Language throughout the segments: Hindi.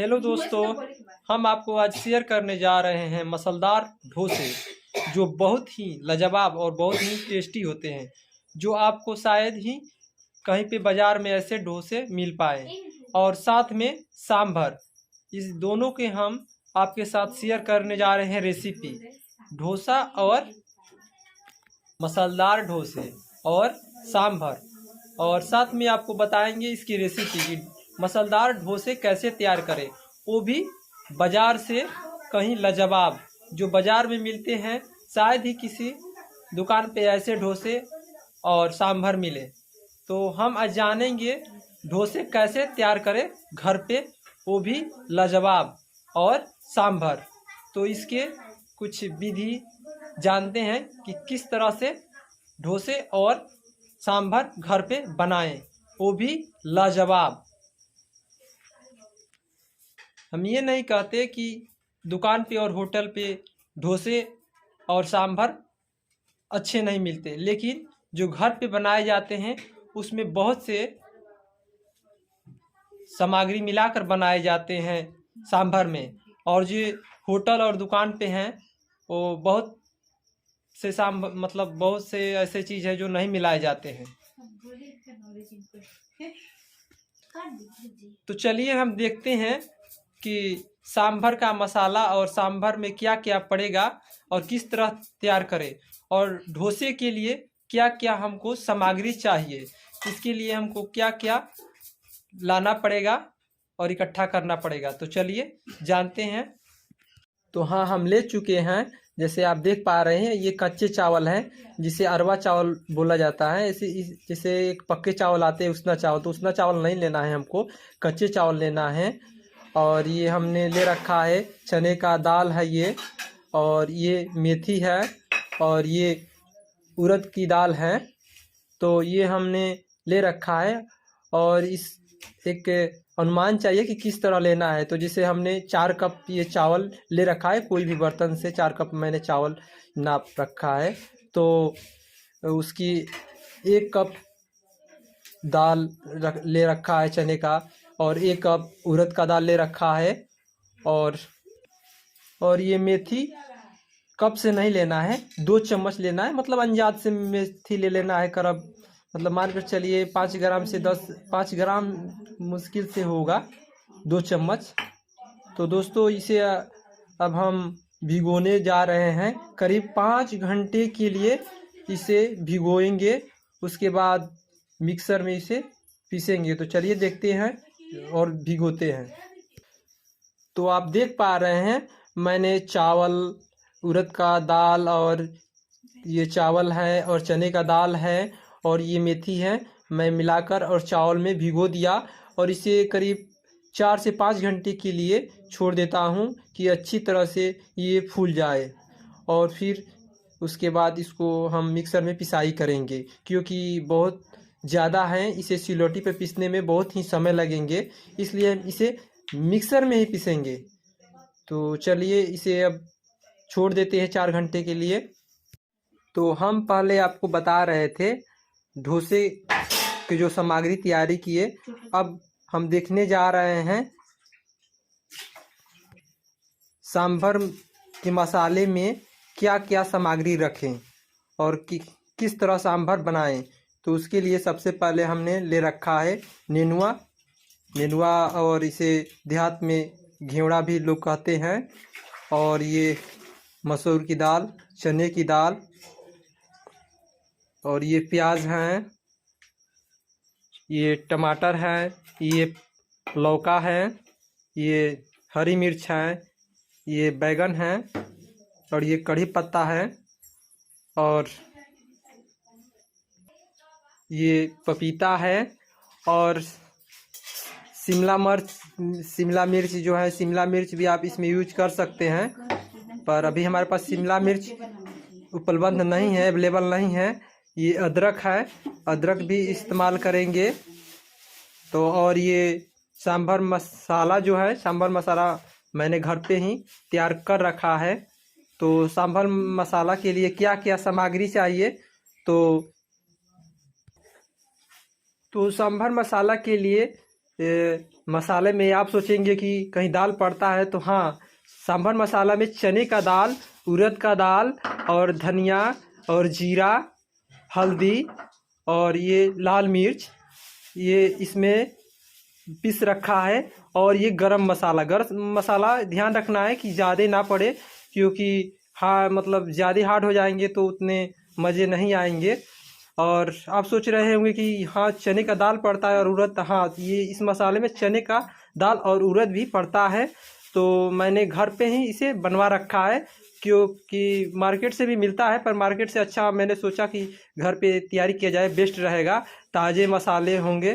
हेलो दोस्तों, हम आपको आज शेयर करने जा रहे हैं मसालेदार डोसे जो बहुत ही लाजवाब और बहुत ही टेस्टी होते हैं। जो आपको शायद ही कहीं पे बाज़ार में ऐसे डोसे मिल पाए और साथ में सांभर। इस दोनों के हम आपके साथ शेयर करने जा रहे हैं रेसिपी। डोसा और मसालेदार डोसे और सांभर, और साथ में आपको बताएंगे इसकी रेसिपी की मसालेदार डोसे कैसे तैयार करें, वो भी बाज़ार से कहीं लाजवाब। जो बाज़ार में मिलते हैं शायद ही किसी दुकान पे ऐसे डोसे और सांभर मिले। तो हम आज जानेंगे डोसे कैसे तैयार करें घर पे, वो भी लाजवाब और सांभर। तो इसके कुछ विधि जानते हैं कि किस तरह से डोसे और सांभर घर पे बनाएं, वो भी लाजवाब। हम ये नहीं कहते कि दुकान पे और होटल पे डोसे और सांभर अच्छे नहीं मिलते, लेकिन जो घर पे बनाए जाते हैं उसमें बहुत से सामग्री मिलाकर बनाए जाते हैं सांभर में। और जो होटल और दुकान पे हैं वो बहुत से बहुत से ऐसे चीज़ है जो नहीं मिलाए जाते हैं। तो चलिए हम देखते हैं कि सांभर का मसाला और सांभर में क्या क्या पड़ेगा और किस तरह तैयार करें, और डोसे के लिए क्या क्या हमको सामग्री चाहिए, इसके लिए हमको क्या क्या लाना पड़ेगा और इकट्ठा करना पड़ेगा। तो चलिए जानते हैं। तो हाँ, हम ले चुके हैं। जैसे आप देख पा रहे हैं ये कच्चे चावल हैं, जिसे अरवा चावल बोला जाता है। जैसे एक पक्के चावल आते हैं उसना चावल, तो उसना चावल नहीं लेना है हमको, कच्चे चावल लेना है। और ये हमने ले रखा है चने का दाल है ये, और ये मेथी है, और ये उड़द की दाल है। तो ये हमने ले रखा है। और इस एक अनुमान चाहिए कि किस तरह लेना है। तो जैसे हमने 4 कप ये चावल ले रखा है, कोई भी बर्तन से 4 कप मैंने चावल नाप रखा है। तो उसकी 1 कप दाल ले रखा है चने का, और 1 कप उड़द का दाल ले रखा है। और ये मेथी कप से नहीं लेना है, 2 चम्मच लेना है, मतलब अंदाज से मेथी ले लेना है। करब मतलब मान कर चलिए 5 ग्राम से 5 ग्राम मुश्किल से होगा 2 चम्मच। तो दोस्तों इसे अब हम भिगोने जा रहे हैं। करीब 5 घंटे के लिए इसे भिगोएंगे, उसके बाद मिक्सर में इसे पीसेंगे। तो चलिए देखते हैं और भिगोते हैं। तो आप देख पा रहे हैं मैंने चावल, उड़द का दाल, और ये चावल है, और चने का दाल है, और ये मेथी है, मैं मिलाकर और चावल में भिगो दिया। और इसे करीब 4 से 5 घंटे के लिए छोड़ देता हूँ कि अच्छी तरह से ये फूल जाए। और फिर उसके बाद इसको हम मिक्सर में पिसाई करेंगे, क्योंकि बहुत ज़्यादा है, इसे सिलौटी पे पीसने में बहुत ही समय लगेंगे, इसलिए हम इसे मिक्सर में ही पीसेंगे। तो चलिए इसे अब छोड़ देते हैं 4 घंटे के लिए। तो हम पहले आपको बता रहे थे डोसे की जो सामग्री तैयारी किए। अब हम देखने जा रहे हैं सांभर के मसाले में क्या क्या सामग्री रखें और किस तरह सांभर बनाएं। तो उसके लिए सबसे पहले हमने ले रखा है नेनुआ, और इसे देहात में घेवड़ा भी लोग कहते हैं। और ये मसूर की दाल, चने की दाल, और ये प्याज हैं, ये टमाटर है, ये लौका है, ये हरी मिर्च है, ये बैगन है, और ये कढ़ी पत्ता है, और ये पपीता है, और शिमला मिर्च जो है, शिमला मिर्च भी आप इसमें यूज कर सकते हैं, पर अभी हमारे पास शिमला मिर्च उपलब्ध नहीं है, अवेलेबल नहीं है। ये अदरक है, अदरक भी इस्तेमाल करेंगे। तो और ये सांभर मसाला जो है, सांभर मसाला मैंने घर पे ही तैयार कर रखा है। तो सांभर मसाला के लिए क्या क्या सामग्री चाहिए, तो सांभर मसाला के लिए मसाले में आप सोचेंगे कि कहीं दाल पड़ता है, तो हाँ, सांभर मसाला में चने का दाल, उड़द का दाल और धनिया और जीरा, हल्दी और ये लाल मिर्च, ये इसमें पीस रखा है। और ये गरम मसाला ध्यान रखना है कि ज़्यादा ना पड़े, क्योंकि हाँ मतलब ज़्यादा हार्ड हो जाएंगे तो उतने मज़े नहीं आएंगे। और आप सोच रहे होंगे कि हाँ चने का दाल पड़ता है और उड़द, हाँ ये इस मसाले में चने का दाल और उड़द भी पड़ता है। तो मैंने घर पे ही इसे बनवा रखा है, क्योंकि मार्केट से भी मिलता है, पर मार्केट से अच्छा मैंने सोचा कि घर पे तैयारी किया जाए, बेस्ट रहेगा, ताज़े मसाले होंगे।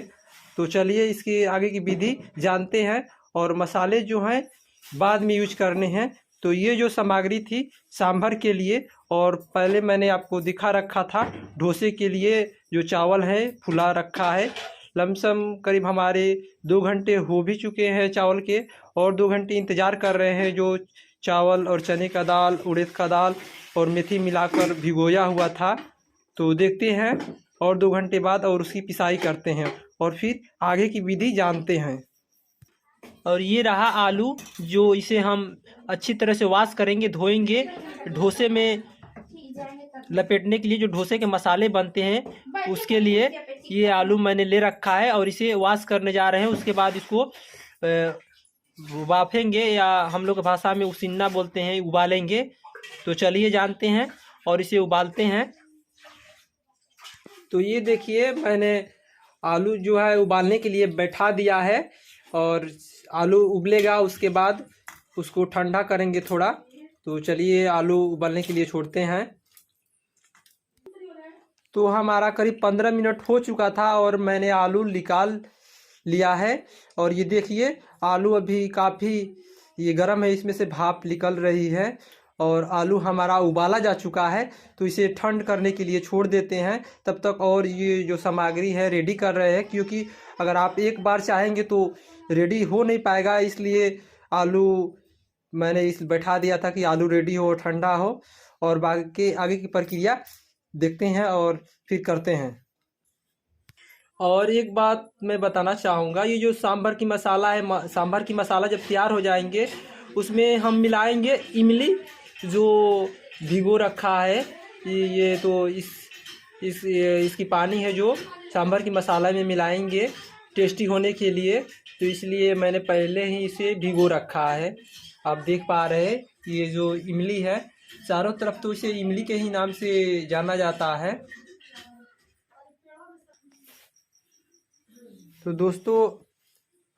तो चलिए इसकी आगे की विधि जानते हैं। और मसाले जो हैं बाद में यूज करने हैं। तो ये जो सामग्री थी सांभर के लिए, और पहले मैंने आपको दिखा रखा था डोसे के लिए जो चावल है फुला रखा है। लमसम करीब हमारे 2 घंटे हो भी चुके हैं चावल के, और 2 घंटे इंतज़ार कर रहे हैं जो चावल और चने का दाल, उड़द का दाल और मेथी मिलाकर भिगोया हुआ था। तो देखते हैं और 2 घंटे बाद और उसकी पिसाई करते हैं और फिर आगे की विधि जानते हैं। और ये रहा आलू, जो इसे हम अच्छी तरह से वॉश करेंगे, धोएंगे। डोसे में लपेटने के लिए जो डोसे के मसाले बनते हैं उसके लिए ये आलू मैंने ले रखा है, और इसे वॉश करने जा रहे हैं। उसके बाद इसको बाफेंगे, या हम लोग भाषा में उसिन्ना बोलते हैं, उबालेंगे। तो चलिए जानते हैं और इसे उबालते हैं। तो ये देखिए मैंने आलू जो है उबालने के लिए बैठा दिया है, और आलू उबलेगा उसके बाद उसको ठंडा करेंगे थोड़ा। तो चलिए आलू उबलने के लिए छोड़ते हैं। तो हमारा करीब 15 मिनट हो चुका था और मैंने आलू निकाल लिया है। और ये देखिए आलू अभी काफ़ी ये गर्म है, इसमें से भाप निकल रही है, और आलू हमारा उबाला जा चुका है। तो इसे ठंड करने के लिए छोड़ देते हैं तब तक। और ये जो सामग्री है रेडी कर रहे हैं, क्योंकि अगर आप एक बार चाहेंगे तो रेडी हो नहीं पाएगा, इसलिए आलू मैंने इस बैठा दिया था कि आलू रेडी हो, ठंडा हो। और बाकी आगे की प्रक्रिया देखते हैं और फिर करते हैं। और एक बात मैं बताना चाहूँगा, ये जो सांभर की मसाला है, सांभर की मसाला जब तैयार हो जाएंगे उसमें हम मिलाएंगे इमली, जो भिगो रखा है। ये तो इसकी पानी है जो सांभर की मसाला में मिलाएंगे टेस्टी होने के लिए। तो इसलिए मैंने पहले ही इसे भिगो रखा है। आप देख पा रहे हैं ये जो इमली है, चारों तरफ तो इसे इमली के ही नाम से जाना जाता है। तो दोस्तों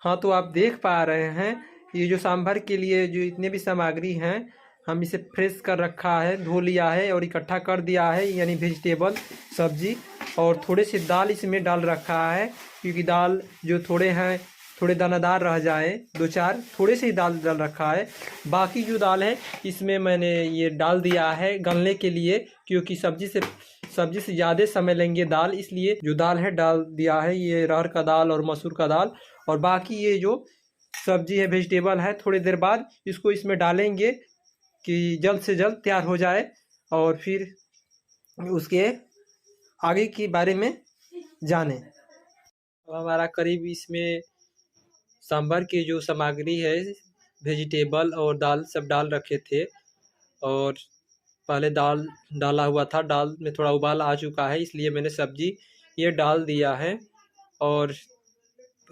हाँ, तो आप देख पा रहे हैं ये जो सांभर के लिए जो इतने भी सामग्री हैं, हम इसे फ्रेश कर रखा है, धो लिया है और इकट्ठा कर दिया है, यानी वेजिटेबल सब्जी। और थोड़े से दाल इसमें डाल रखा है, क्योंकि दाल जो थोड़े हैं थोड़े दानादार रह जाए, 2-4 थोड़े से ही दाल डाल रखा है। बाकी जो दाल है इसमें मैंने ये डाल दिया है गलने के लिए, क्योंकि सब्जी से ज़्यादा समय लेंगे दाल, इसलिए जो दाल है डाल दिया है। ये अरहर का दाल और मसूर का दाल, और बाकी ये जो सब्जी है वेजिटेबल है, थोड़ी देर बाद इसको इसमें डालेंगे कि जल्द से जल्द तैयार हो जाए, और फिर उसके आगे के बारे में जाने। अब हमारा करीब इसमें सांभर की जो सामग्री है, वेजिटेबल और दाल सब डाल रखे थे, और पहले दाल डाला हुआ था, दाल में थोड़ा उबाल आ चुका है, इसलिए मैंने सब्जी ये डाल दिया है। और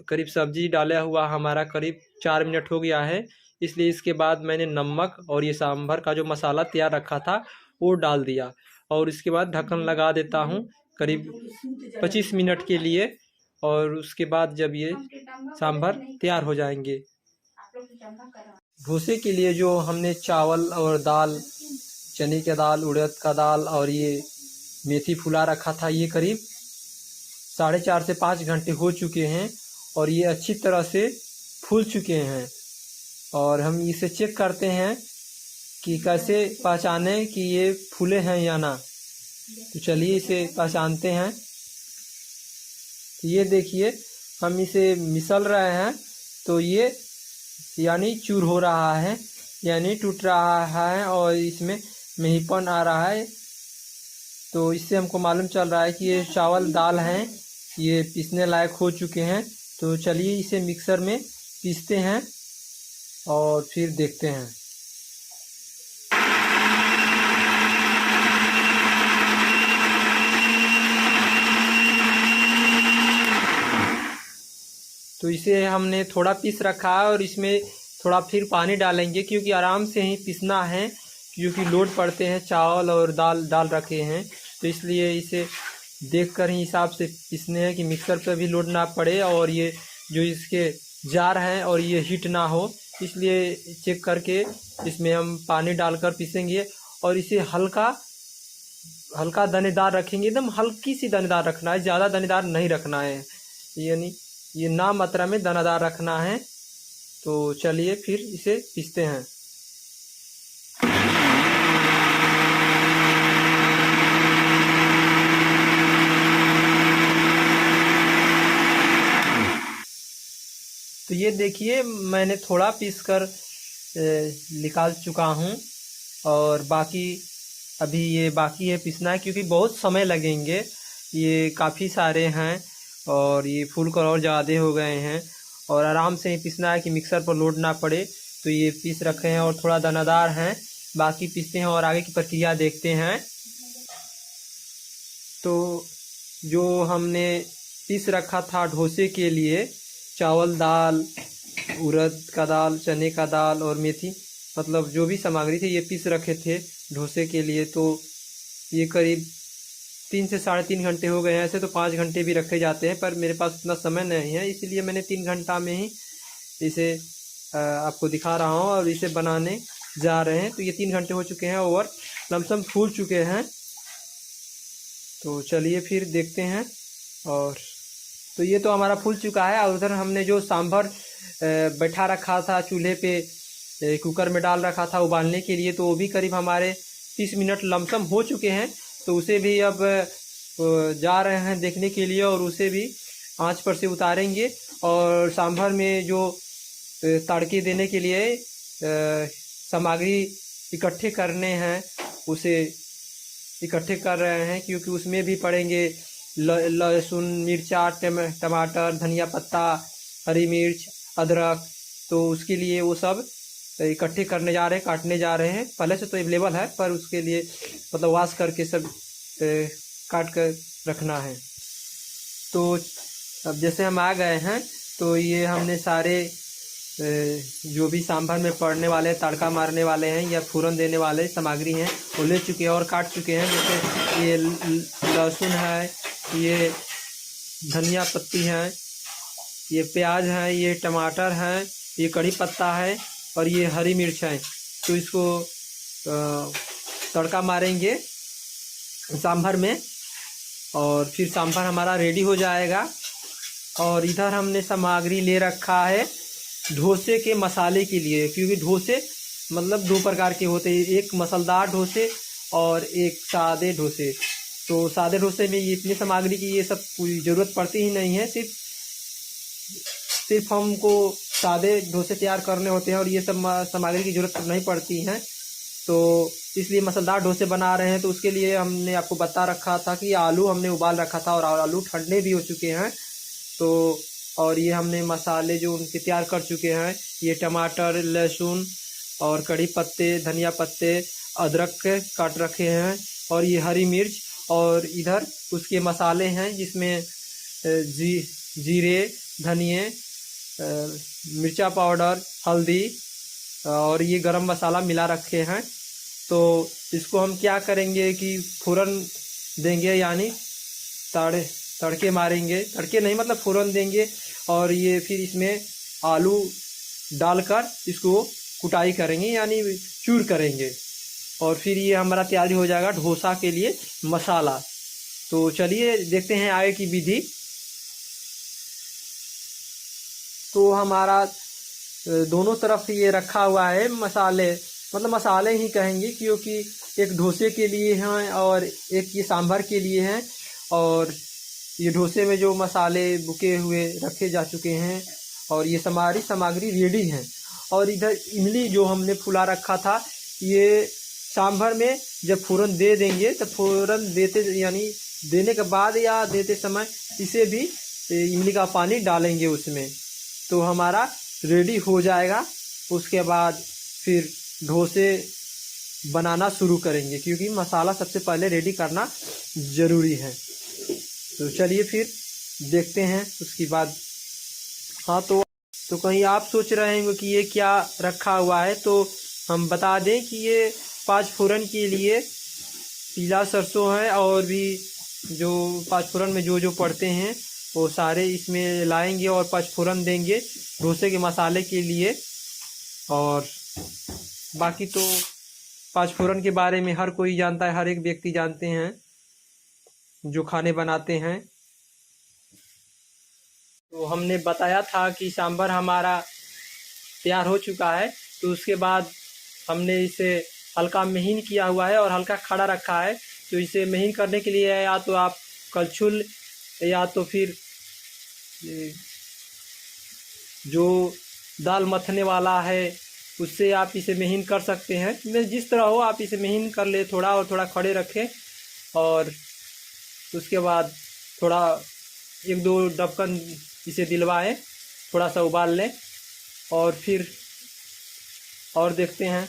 करीब सब्जी डाला हुआ हमारा करीब 4 मिनट हो गया है, इसलिए इसके बाद मैंने नमक और ये सांभर का जो मसाला तैयार रखा था वो डाल दिया, और इसके बाद ढक्कन लगा देता हूँ करीब 25 मिनट के लिए। और उसके बाद जब ये सांभर तैयार हो जाएंगे। डोसे के लिए जो हमने चावल और दाल, चने की दाल, उड़द का दाल और ये मेथी फुला रखा था, ये करीब 4.5 से 5 घंटे हो चुके हैं, और ये अच्छी तरह से फूल चुके हैं। और हम इसे चेक करते हैं कि कैसे पहचाने कि ये फूले हैं या ना। तो चलिए इसे पहचानते हैं। तो ये देखिए हम इसे मिसल रहे हैं, तो ये यानी चूर हो रहा है, यानी टूट रहा है, और इसमें मेहीपन आ रहा है। तो इससे हमको मालूम चल रहा है कि ये चावल दाल हैं, ये पीसने लायक हो चुके हैं। तो चलिए इसे मिक्सर में पीसते हैं और फिर देखते हैं। तो इसे हमने थोड़ा पीस रखा है और इसमें थोड़ा फिर पानी डालेंगे, क्योंकि आराम से ही पीसना है, क्योंकि लोड पड़ते हैं, चावल और दाल रखे हैं, तो इसलिए इसे देखकर ही हिसाब से पीसने हैं कि मिक्सर पे भी लोड ना पड़े और ये जो इसके जार हैं और ये हीट ना हो, इसलिए चेक करके इसमें हम पानी डालकर पीसेंगे। और इसे हल्का हल्का दानेदार रखेंगे, एकदम हल्की सी दानेदार रखना है, ज़्यादा दानेदार नहीं रखना है, यानी ये ना मात्रा में दानादार रखना है। तो चलिए फिर इसे पीसते हैं। तो ये देखिए मैंने थोड़ा पीस कर निकाल चुका हूँ और बाकी अभी ये बाकी है पीसना है, क्योंकि बहुत समय लगेंगे, ये काफ़ी सारे हैं और ये फूल कर और ज़्यादा हो गए हैं और आराम से ही पीसना है कि मिक्सर पर लोड ना पड़े। तो ये पीस रखे हैं और थोड़ा दानादार हैं, बाकी पीसते हैं और आगे की प्रक्रिया देखते हैं। तो जो हमने पीस रखा था डोसे के लिए, चावल दाल, उड़द का दाल, चने का दाल और मेथी, मतलब जो भी सामग्री थी ये पीस रखे थे डोसे के लिए। तो ये करीब 3 से 3.5 घंटे हो गए हैं। ऐसे तो 5 घंटे भी रखे जाते हैं, पर मेरे पास उतना समय नहीं है, इसलिए मैंने 3 घंटा में ही इसे आपको दिखा रहा हूँ और इसे बनाने जा रहे हैं। तो ये 3 घंटे हो चुके हैं और लमसम फूल चुके हैं। तो चलिए फिर देखते हैं। और तो ये तो हमारा फूल चुका है और उधर हमने जो सांभर बैठा रखा था चूल्हे पे, कुकर में डाल रखा था उबालने के लिए, तो वो भी करीब हमारे 30 मिनट लमसम हो चुके हैं। तो उसे भी अब जा रहे हैं देखने के लिए और उसे भी आंच पर से उतारेंगे। और सांभर में जो तड़के देने के लिए सामग्री इकट्ठे करने हैं, उसे इकट्ठे कर रहे हैं, क्योंकि उसमें भी पड़ेंगे लहसुन, मिर्चा, टमाटर, धनिया पत्ता, हरी मिर्च, अदरक। तो उसके लिए वो सब इकट्ठे करने जा रहे हैं, काटने जा रहे हैं। पहले से तो अवेलेबल है, पर उसके लिए मतलब वॉश करके सब काट कर रखना है। तो अब जैसे हम आ गए हैं, तो ये हमने सारे जो भी सांभर में पड़ने वाले, तड़का मारने वाले हैं या फूरन देने वाले सामग्री हैं, वो ले चुके हैं और काट चुके हैं। जैसे ये लहसुन है, ये धनिया पत्ती है, ये प्याज है, ये टमाटर है, ये कड़ी पत्ता है और ये हरी मिर्च है। तो इसको तड़का मारेंगे सांभर में और फिर सांभर हमारा रेडी हो जाएगा। और इधर हमने सामग्री ले रखा है डोसे के मसाले के लिए, क्योंकि डोसे मतलब 2 प्रकार के होते हैं, एक मसालेदार डोसे और एक सादे डोसे। तो सादे डोसे में ये इतनी सामग्री की ये सब कोई ज़रूरत पड़ती ही नहीं है, सिर्फ हमको सादे डोसे तैयार करने होते हैं और ये सब सामग्री की ज़रूरत नहीं पड़ती है। तो इसलिए मसालेदार डोसे बना रहे हैं। तो उसके लिए हमने आपको बता रखा था कि आलू हमने उबाल रखा था और आलू ठंडे भी हो चुके हैं। तो और ये हमने मसाले जो उनके तैयार कर चुके हैं, ये टमाटर, लहसुन और कड़ी पत्ते, धनिया पत्ते, अदरक काट रखे हैं और ये हरी मिर्च। और इधर उसके मसाले हैं जिसमें जीरे, धनिए, मिर्चा पाउडर, हल्दी और ये गरम मसाला मिला रखे हैं। तो इसको हम क्या करेंगे कि फ़ौरन देंगे, यानी तड़के मारेंगे, तड़के नहीं मतलब फ़ौरन देंगे। और ये फिर इसमें आलू डालकर इसको कुटाई करेंगे, यानी चूर करेंगे और फिर ये हमारा तैयारी हो जाएगा डोसा के लिए मसाला। तो चलिए देखते हैं आगे की विधि। तो हमारा दोनों तरफ ये रखा हुआ है मसाले, मतलब मसाले ही कहेंगे, क्योंकि एक डोसे के लिए हैं और एक ये सांभर के लिए हैं। और ये डोसे में जो मसाले बुके हुए रखे जा चुके हैं और ये हमारी सामग्री रेडी है। और इधर इमली जो हमने फुला रखा था, ये सांभर में जब फ़ौरन दे देंगे, तो फ़ौरन देते यानी देने के बाद या देते समय इसे भी इमली का पानी डालेंगे उसमें, तो हमारा रेडी हो जाएगा। उसके बाद फिर डोसे बनाना शुरू करेंगे, क्योंकि मसाला सबसे पहले रेडी करना ज़रूरी है। तो चलिए फिर देखते हैं उसके बाद। हाँ, तो कहीं आप सोच रहे होंगे कि ये क्या रखा हुआ है, तो हम बता दें कि ये 5 फोरन के लिए पीला सरसों है, और भी जो 5 फोरन में जो जो पड़ते हैं वो सारे इसमें लाएंगे और 5 फोरन देंगे डोसे के मसाले के लिए। और बाकी तो 5 फोरन के बारे में हर कोई जानता है, हर एक व्यक्ति जानते हैं जो खाने बनाते हैं। तो हमने बताया था कि सांभर हमारा तैयार हो चुका है, तो उसके बाद हमने इसे हल्का महीन किया हुआ है और हल्का खड़ा रखा है। तो इसे महीन करने के लिए या तो आप कलछुल या तो फिर जो दाल मथने वाला है उससे आप इसे महीन कर सकते हैं। जिस तरह हो आप इसे महीन कर ले थोड़ा, और थोड़ा खड़े रखें, और उसके बाद थोड़ा 1-2 ढक्कन इसे दिलवाएं, थोड़ा सा उबाल लें, और फिर और देखते हैं।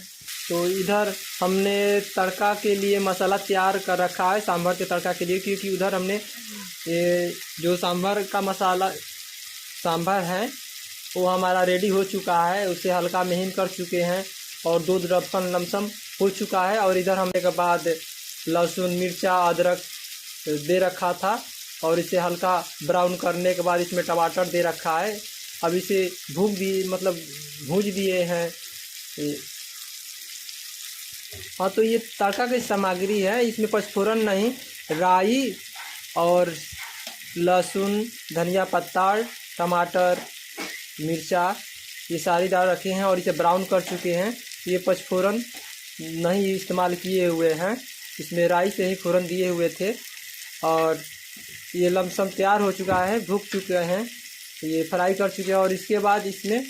तो इधर हमने तड़का के लिए मसाला तैयार कर रखा है सांभर के तड़का के लिए, क्योंकि उधर हमने ये जो सांभर का मसाला सांभर है वो हमारा रेडी हो चुका है, उसे हल्का महीन कर चुके हैं और 2 ढक्कन लमसम हो चुका है। और इधर हमने के बाद लहसुन मिर्चा अदरक दे रखा था, और इसे हल्का ब्राउन करने के बाद इसमें टमाटर दे रखा है। अब इसे भूज दिए हैं। हाँ, तो ये तड़का की सामग्री है, इसमें पचफोरन नहीं, राई और लहसुन धनिया पत्ता टमाटर मिर्चा ये सारी डाल रखे हैं और इसे ब्राउन कर चुके हैं। ये पचफोरन नहीं इस्तेमाल किए हुए हैं, इसमें राई से ही फोरन दिए हुए थे। और ये लमसम तैयार हो चुका है, भून चुके हैं, ये फ्राई कर चुके हैं। और इसके बाद इसमें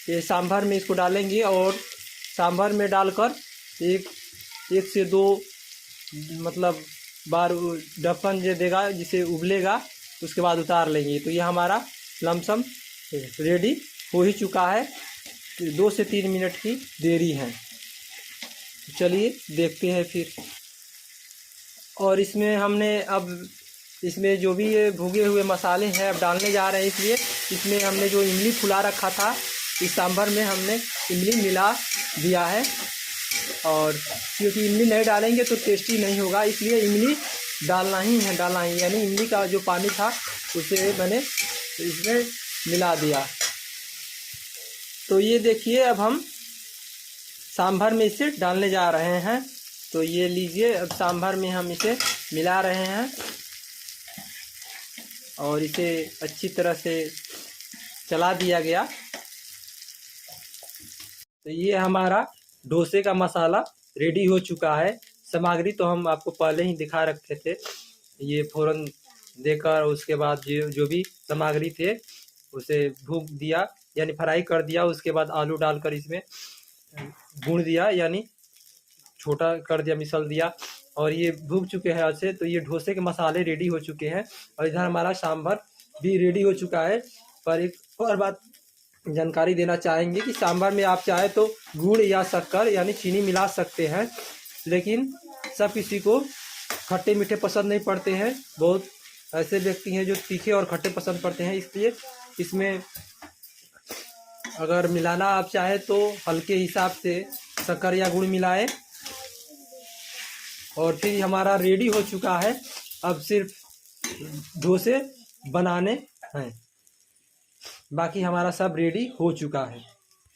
ये सांभर में इसको डालेंगे, और सांभर में डालकर एक से 2 बार ढक्कन जो देगा जिसे उबलेगा, उसके बाद उतार लेंगे। तो ये हमारा लमसम रेडी हो ही चुका है, 2 से 3 मिनट की देरी है। चलिए देखते हैं फिर। और इसमें हमने अब इसमें जो भी ये भुगे हुए मसाले हैं अब डालने जा रहे हैं, इसलिए इसमें हमने जो इमली फुला रखा था इस सांभर में हमने इमली मिला दिया है। और क्योंकि इमली नहीं डालेंगे तो टेस्टी नहीं होगा, इसलिए इमली डालना ही है, यानी इमली का जो पानी था उसे मैंने इसमें मिला दिया। तो ये देखिए, अब हम सांभर में इसे डालने जा रहे हैं। तो ये लीजिए, अब सांभर में हम इसे मिला रहे हैं और इसे अच्छी तरह से चला दिया गया। तो ये हमारा डोसे का मसाला रेडी हो चुका है। सामग्री तो हम आपको पहले ही दिखा रखे थे, ये फोरन देकर उसके बाद जो भी सामग्री थे उसे भून दिया, यानी फ्राई कर दिया। उसके बाद आलू डालकर इसमें भून दिया, यानी छोटा कर दिया, मिसल दिया, और ये भून चुके हैं अच्छे। तो ये डोसे के मसाले रेडी हो चुके हैं और इधर हमारा सांभर भी रेडी हो चुका है। पर एक और बात जानकारी देना चाहेंगे कि सांभर में आप चाहे तो गुड़ या शक्कर यानी चीनी मिला सकते हैं, लेकिन सब किसी को खट्टे मीठे पसंद नहीं पड़ते हैं। बहुत ऐसे व्यक्ति हैं जो तीखे और खट्टे पसंद पड़ते हैं, इसलिए इसमें अगर मिलाना आप चाहे तो हल्के हिसाब से शक्कर या गुड़ मिलाएं। और फिर हमारा रेडी हो चुका है, अब सिर्फ डोसे बनाने हैं, बाकी हमारा सब रेडी हो चुका है।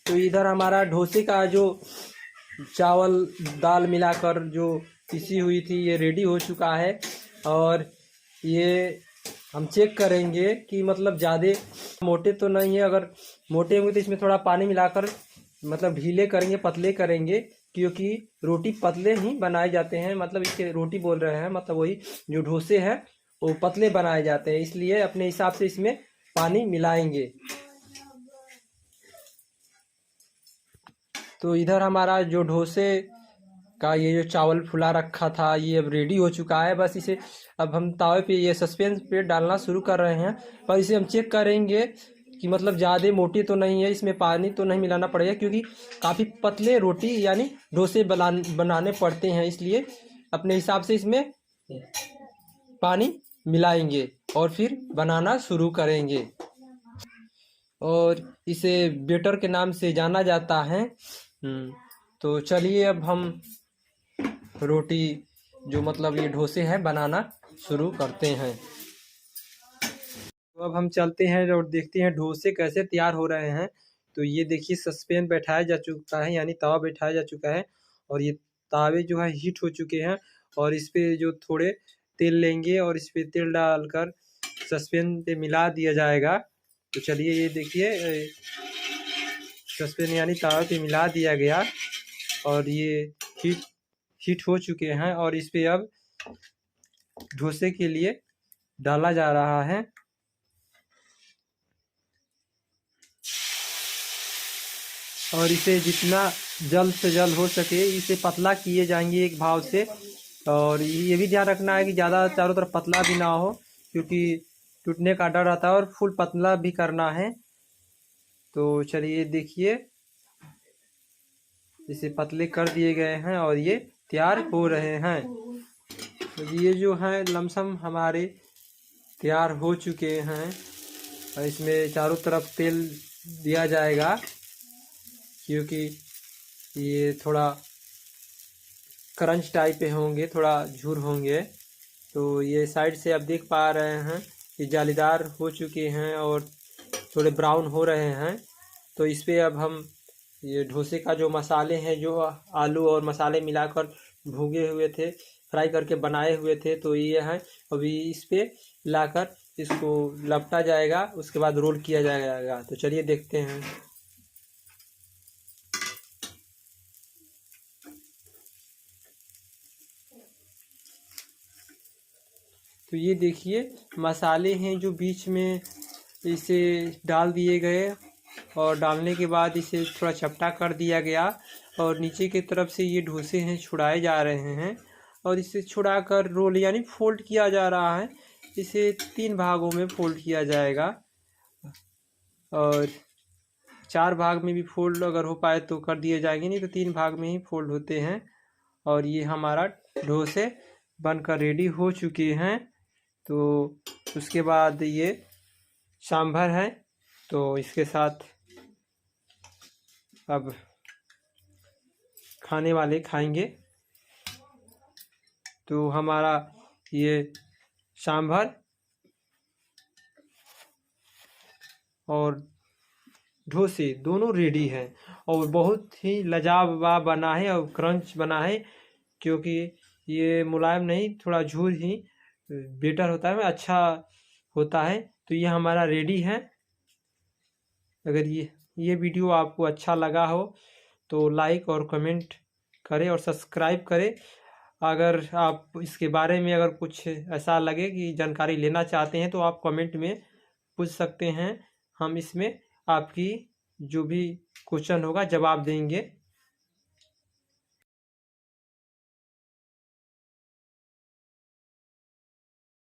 तो इधर हमारा डोसे का जो चावल दाल मिलाकर जो पिसी हुई थी ये रेडी हो चुका है। और ये हम चेक करेंगे कि ज़्यादा मोटे तो नहीं है, अगर मोटे होंगे तो इसमें थोड़ा पानी मिलाकर ढीले करेंगे, पतले करेंगे, क्योंकि रोटी पतले ही बनाए जाते हैं। इसके रोटी बोल रहे हैं, वही जो डोसे हैं वो पतले बनाए जाते हैं, इसलिए अपने हिसाब से इसमें पानी मिलाएंगे। तो इधर हमारा जो डोसे का ये जो चावल फुला रखा था ये अब रेडी हो चुका है। बस इसे अब हम तावे पे ये सस्पेंस पे डालना शुरू कर रहे हैं। पर इसे हम चेक करेंगे कि मतलब ज़्यादा मोटी तो नहीं है, इसमें पानी तो नहीं मिलाना पड़ेगा, क्योंकि काफ़ी पतले रोटी यानी डोसे बनाने पड़ते हैं, इसलिए अपने हिसाब से इसमें पानी मिलाएंगे और फिर बनाना शुरू करेंगे। और इसे बेटर के नाम से जाना जाता है। तो चलिए अब हम रोटी जो मतलब ये डोसे हैं बनाना शुरू करते हैं। तो अब हम चलते हैं और देखते हैं डोसे कैसे तैयार हो रहे हैं। तो ये देखिए सस्पेन बैठाया जा चुका है यानी तवा बैठाया जा चुका है, और ये तावे जो है हीट हो चुके हैं, और इस पे जो थोड़े तेल लेंगे और इस पे तेल डालकर सस्पेन पे मिला दिया जाएगा। तो चलिए ये देखिए सस्पेन यानी तावे पे मिला दिया गया और ये हीट हो चुके हैं, और इस पे अब डोसे के लिए डाला जा रहा है। और इसे जितना जल्द से जल्द हो सके इसे पतला किए जाएंगे एक भाव से। और ये भी ध्यान रखना है कि ज़्यादा चारों तरफ पतला भी ना हो, क्योंकि टूटने का डर रहता है, और फुल पतला भी करना है। तो चलिए देखिए इसे पतले कर दिए गए हैं और ये तैयार हो रहे हैं। तो ये जो है लमसम हमारे तैयार हो चुके हैं, और इसमें चारों तरफ तेल दिया जाएगा, क्योंकि ये थोड़ा क्रंच टाइप पे होंगे, थोड़ा झूर होंगे। तो ये साइड से आप देख पा रहे हैं कि जालीदार हो चुके हैं और थोड़े ब्राउन हो रहे हैं। तो इस पे अब हम ये डोसे का जो मसाले हैं, जो आलू और मसाले मिलाकर भूगे हुए थे, फ्राई करके बनाए हुए थे, तो ये हैं। अभी इस पे लाकर इसको लपटा जाएगा, उसके बाद रोल किया जाएगा। तो चलिए देखते हैं। तो ये देखिए मसाले हैं जो बीच में इसे डाल दिए गए, और डालने के बाद इसे थोड़ा चपटा कर दिया गया, और नीचे की तरफ से ये डोसे हैं छुड़ाए जा रहे हैं, और इसे छुड़ाकर रोल यानी फोल्ड किया जा रहा है। इसे 3 भागों में फोल्ड किया जाएगा, और 4 भाग में भी फोल्ड अगर हो पाए तो कर दिए जाएंगे, नहीं तो 3 भाग में ही फोल्ड होते हैं। और ये हमारा डोसे बनकर रेडी हो चुके हैं। तो उसके बाद ये सांभर है, तो इसके साथ अब खाने वाले खाएंगे। तो हमारा ये सांभर और डोसे दोनों रेडी हैं, और बहुत ही लाजवाब बना है और क्रंच बना है, क्योंकि ये मुलायम नहीं, थोड़ा झूर ही बेटर होता है, अच्छा होता है। तो ये हमारा रेडी है। अगर ये वीडियो आपको अच्छा लगा हो तो लाइक और कमेंट करें और सब्सक्राइब करें। अगर आप इसके बारे में अगर कुछ ऐसा लगे कि जानकारी लेना चाहते हैं तो आप कमेंट में पूछ सकते हैं, हम इसमें आपकी जो भी क्वेश्चन होगा जवाब देंगे।